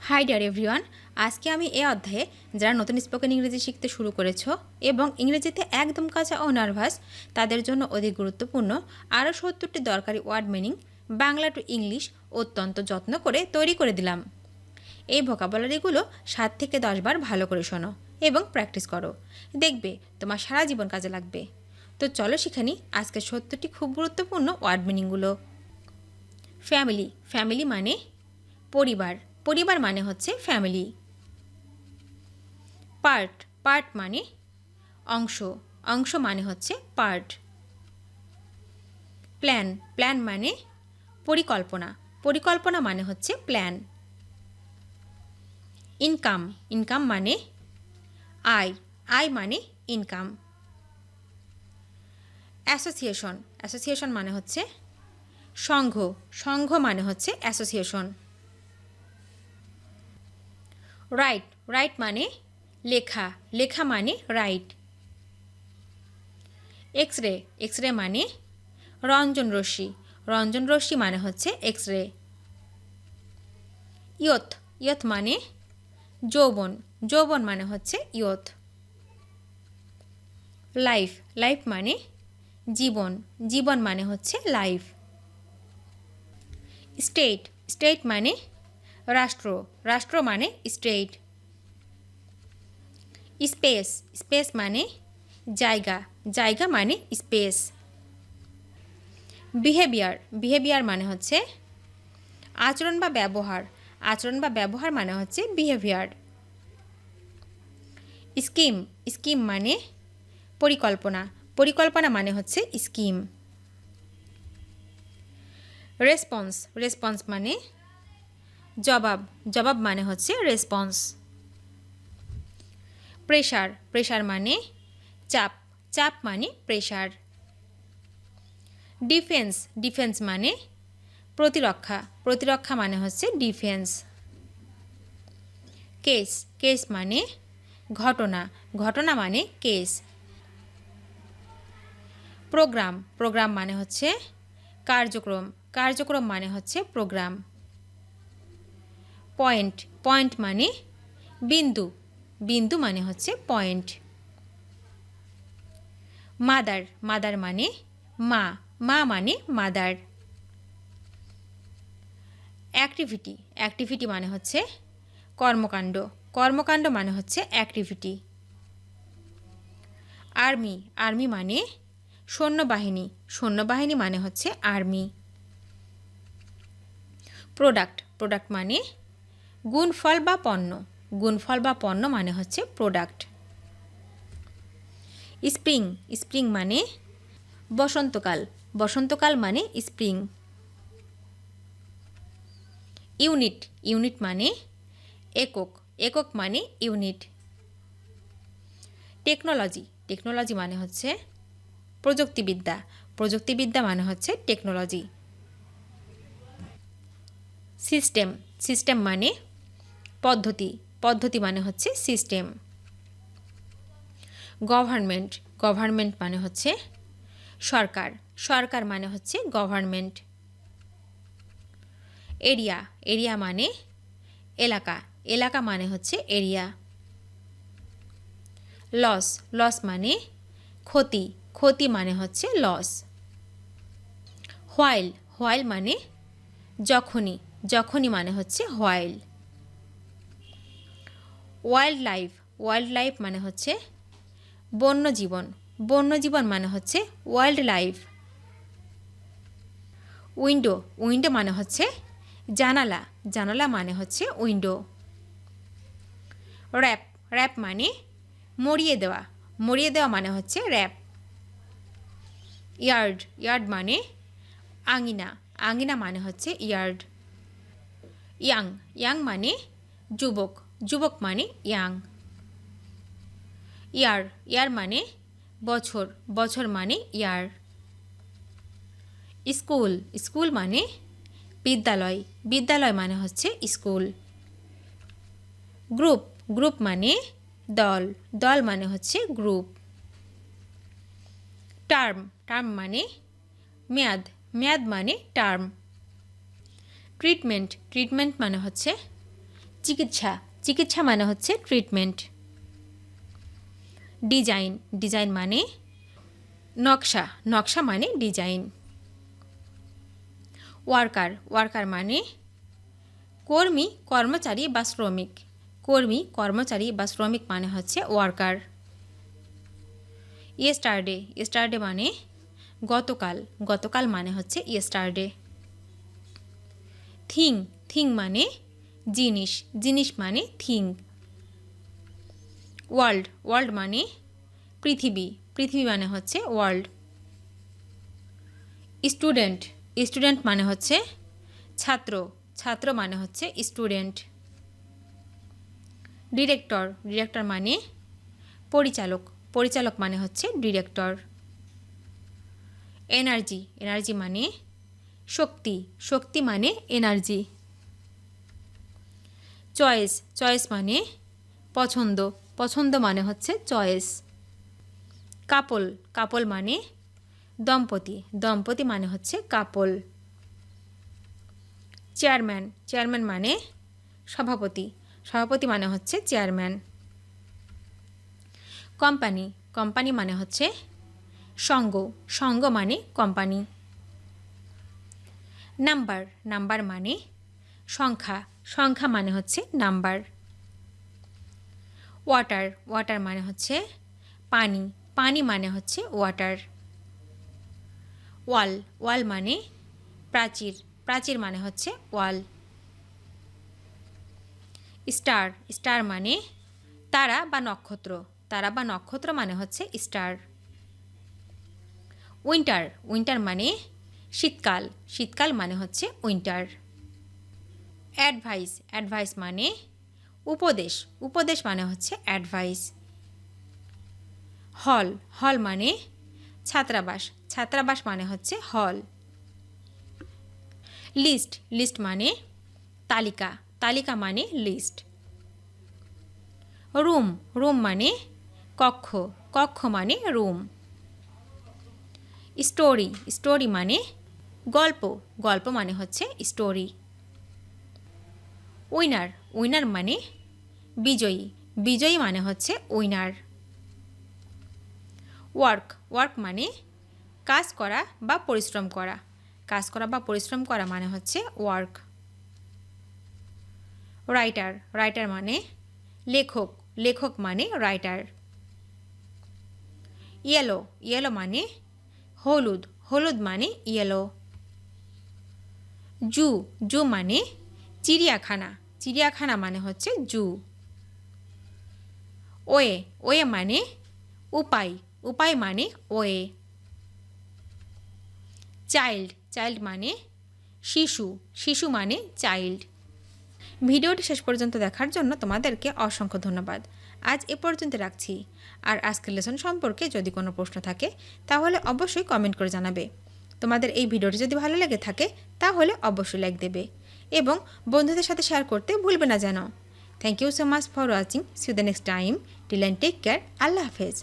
High deer everyone, আজকে আমি এই অধ্যায়ে যারা নতুন স্পোকেন ইংরেজি শিখতে শুরু করেছো এবং ইংরেজিতে একদম কাঁচা ও নার্ভাস তাদের জন্য অধিক গুরুত্বপূর্ণ আরও ৭০টি দরকারি word meaning Bangla to English অত্যন্ত যত্ন করে তৈরি করে দিলাম। এই ভোকাবুলারিগুলো ৭ থেকে ১০ বার ভালো করে শোনো এবং প্র্যাকটিস করো, দেখবে তোমার সারা জীবন কাজে লাগবে। তো চলো শিখে নিই আজকে ৭০টি খুব গুরুত্বপূর্ণ ওয়ার্ড মিনিংগুলো। ফ্যামিলি, ফ্যামিলি মানে পরিবার, পরিবার মানে হচ্ছে ফ্যামিলি। পার্ট, পার্ট মানে অংশ, অংশ মানে হচ্ছে পার্ট। প্ল্যান, প্ল্যান মানে পরিকল্পনা, পরিকল্পনা মানে হচ্ছে প্ল্যান। ইনকাম, ইনকাম মানে আয়, আয় মানে ইনকাম। অ্যাসোসিয়েশন, অ্যাসোসিয়েশন মানে হচ্ছে সংঘ, সংঘ মানে হচ্ছে অ্যাসোসিয়েশন। রাইট, রাইট মানে লেখা, লেখা মানে right. X ray, X ray মানে রঞ্জন রশ্মি, রঞ্জন রশ্মি মানে হচ্ছে এক্স রে। ইয়থ, ইয়থ মানে যৌবন, যৌবন মানে হচ্ছে ইয়থ। লাইফ, লাইফ মানে জীবন, জীবন মানে হচ্ছে লাইফ। স্টেট, স্টেট মানে রাষ্ট্র, রাষ্ট্র মানে স্টেট। স্পেস, স্পেস মানে জায়গা, জায়গা মানে স্পেস। বিহেভিয়ার, বিহেভিয়ার মানে হচ্ছে আচরণ বা ব্যবহার, আচরণ বা ব্যবহার মানে হচ্ছে বিহেভিয়ার। স্কিম, স্কিম মানে পরিকল্পনা, পরিকল্পনা মানে হচ্ছে স্কিম। রেসপন্স, রেসপন্স মানে জবাব, জবাব মানে হচ্ছে রেসপন্স। প্রেশার, প্রেশার মানে চাপ, চাপ মানে প্রেশার। ডিফেন্স, ডিফেন্স মানে প্রতিরক্ষা, প্রতিরক্ষা মানে হচ্ছে ডিফেন্স। কেস, কেস মানে ঘটনা, ঘটনা মানে কেস। প্রোগ্রাম, প্রোগ্রাম মানে হচ্ছে কার্যক্রম, কার্যক্রম মানে হচ্ছে প্রোগ্রাম। পয়েন্ট, পয়েন্ট মানে বিন্দু, বিন্দু মানে হচ্ছে পয়েন্ট। মাদার, মাদার মানে মা, মা মানে মাদার। অ্যাক্টিভিটি, অ্যাক্টিভিটি মানে হচ্ছে কর্মকাণ্ড, কর্মকাণ্ড মানে হচ্ছে অ্যাক্টিভিটি। আর্মি, আর্মি মানে সৈন্যবাহিনী, সৈন্যবাহিনী মানে হচ্ছে আর্মি। প্রোডাক্ট, প্রোডাক্ট মানে গুণফল বা পণ্য, গুণফল বা পণ্য মানে হচ্ছে প্রোডাক্ট। স্প্রিং, স্প্রিং মানে বসন্তকাল, বসন্তকাল মানে স্প্রিং। ইউনিট, ইউনিট মানে একক, একক মানে ইউনিট। টেকনোলজি, টেকনোলজি মানে হচ্ছে প্রযুক্তিবিদ্যা, প্রযুক্তিবিদ্যা মানে হচ্ছে টেকনোলজি। সিস্টেম, সিস্টেম মানে পদ্ধতি, পদ্ধতি মানে হচ্ছে সিস্টেম। গভর্নমেন্ট, গভর্নমেন্ট মানে হচ্ছে সরকার, সরকার মানে হচ্ছে গভর্নমেন্ট। এরিয়া, এরিয়া মানে এলাকা, এলাকা মানে হচ্ছে এরিয়া। লস, লস মানে ক্ষতি, ক্ষতি মানে হচ্ছে লস। হোয়াইল, হোয়াইল মানে যখনই, যখনই মানে হচ্ছে while. Wild life, wild life মানে হচ্ছে বন্যজীবন, বন্যজীবন মানে হচ্ছে ওয়াইল্ড লাইফ। উইন্ডো, উইন্ডো মানে হচ্ছে জানালা, জানালা মানে হচ্ছে উইন্ডো। র্যাপ, র্যাপ মানে মরিয়ে দেওয়া, মরিয়ে দেওয়া মানে হচ্ছে র্যাপ। ইয়ার্ড, ইয়ার্ড মানে আঙিনা, আঙিনা মানে হচ্ছে ইয়ার্ড। ইয়াং, ইয়াং মানে যুবক, যুবক মানে ইয়াং। ইয়ার, ইয়ার মানে বছর, বছর মানে ইয়ার। স্কুল, স্কুল মানে বিদ্যালয়, বিদ্যালয় মানে হচ্ছে স্কুল। গ্রুপ, গ্রুপ মানে দল, দল মানে হচ্ছে গ্রুপ। টার্ম, টার্ম মানে মেয়াদ, মেয়াদ মানে টার্ম। ট্রিটমেন্ট, ট্রিটমেন্ট মানে হচ্ছে চিকিৎসা চিকিৎসা মানে হচ্ছে ট্রিটমেন্ট। ডিজাইন ডিজাইন মানে নকশা নকশা মানে ডিজাইন। ওয়ার্কার ওয়ার্কার মানে কর্মী কর্মচারী বা শ্রমিক। কর্মী কর্মচারী বা শ্রমিক মানে হচ্ছে ওয়ার্কার। ইয়েস্টারডে ইয়েস্টারডে মানে গতকাল গতকাল মানে হচ্ছে ইয়েস্টারডে। থিং থিং মানে জিনিস জিনিস মানে থিং। ওয়ার্ল্ড ওয়ার্ল্ড মানে পৃথিবী পৃথিবী মানে হচ্ছে ওয়ার্ল্ড। স্টুডেন্ট স্টুডেন্ট মানে হচ্ছে ছাত্র ছাত্র মানে হচ্ছে স্টুডেন্ট। ডিরেক্টর ডিরেক্টর মানে পরিচালক পরিচালক মানে হচ্ছে ডিরেক্টর। এনার্জি এনার্জি মানে শক্তি শক্তি মানে এনার্জি। চয়েস চয়েস মানে পছন্দ পছন্দ মানে হচ্ছে চয়েস। কাপল কাপল মানে দম্পতি দম্পতি মানে হচ্ছে কাপল। চেয়ারম্যান চেয়ারম্যান মানে সভাপতি সভাপতি মানে হচ্ছে চেয়ারম্যান। কোম্পানি কোম্পানি মানে হচ্ছে সঙ্গ সঙ্গ মানে কোম্পানি। নাম্বার নাম্বার মানে সংখ্যা সংখ্যা মানে হচ্ছে নাম্বার। ওয়াটার ওয়াটার মানে হচ্ছে পানি পানি মানে হচ্ছে ওয়াটার। ওয়াল ওয়াল মানে প্রাচীর প্রাচীর মানে হচ্ছে ওয়াল। স্টার স্টার মানে তারা বা নক্ষত্র তারা বা নক্ষত্র মানে হচ্ছে স্টার। উইন্টার উইন্টার মানে শীতকাল শীতকাল মানে হচ্ছে উইন্টার। অ্যাডভাইস অ্যাডভাইস মানে উপদেশ উপদেশ মানে হচ্ছে অ্যাডভাইস। হল হল মানে ছাত্রাবাস ছাত্রাবাস মানে হচ্ছে হল। লিস্ট লিস্ট মানে তালিকা তালিকা মানে লিস্ট। রুম রুম মানে কক্ষ কক্ষ মানে রুম। স্টোরি স্টোরি মানে গল্প গল্প মানে হচ্ছে স্টোরি। উইনার উইনার মানে বিজয়ী বিজয়ী মানে হচ্ছে উইনার। ওয়ার্ক ওয়ার্ক মানে কাজ করা বা পরিশ্রম করা কাজ করা বা পরিশ্রম করা মানে হচ্ছে ওয়ার্ক। রাইটার রাইটার মানে লেখক লেখক মানে রাইটার। ইয়েলো ইয়েলো মানে হলুদ হলুদ মানে ইয়েলো। জু জু মানে চিড়িয়াখানা চিড়িয়াখানা মানে হচ্ছে জু। ওয়ে ওয়ে মানে উপায় উপায় মানে ওয়ে। চাইল্ড চাইল্ড মানে শিশু শিশু মানে চাইল্ড। ভিডিওটি শেষ পর্যন্ত দেখার জন্য তোমাদেরকে অসংখ্য ধন্যবাদ। আজ এ পর্যন্ত রাখছি। আর আজকের লেসন সম্পর্কে যদি কোনো প্রশ্ন থাকে তাহলে অবশ্যই কমেন্ট করে জানাবে। তোমাদের এই ভিডিওটি যদি ভালো লেগে থাকে তাহলে অবশ্যই লাইক দেবে এবং বন্ধুদের সাথে শেয়ার করতে ভুলবে না যেন। Thank you so much for watching. See you the next time. Till end take care. আল্লাহ হাফেজ।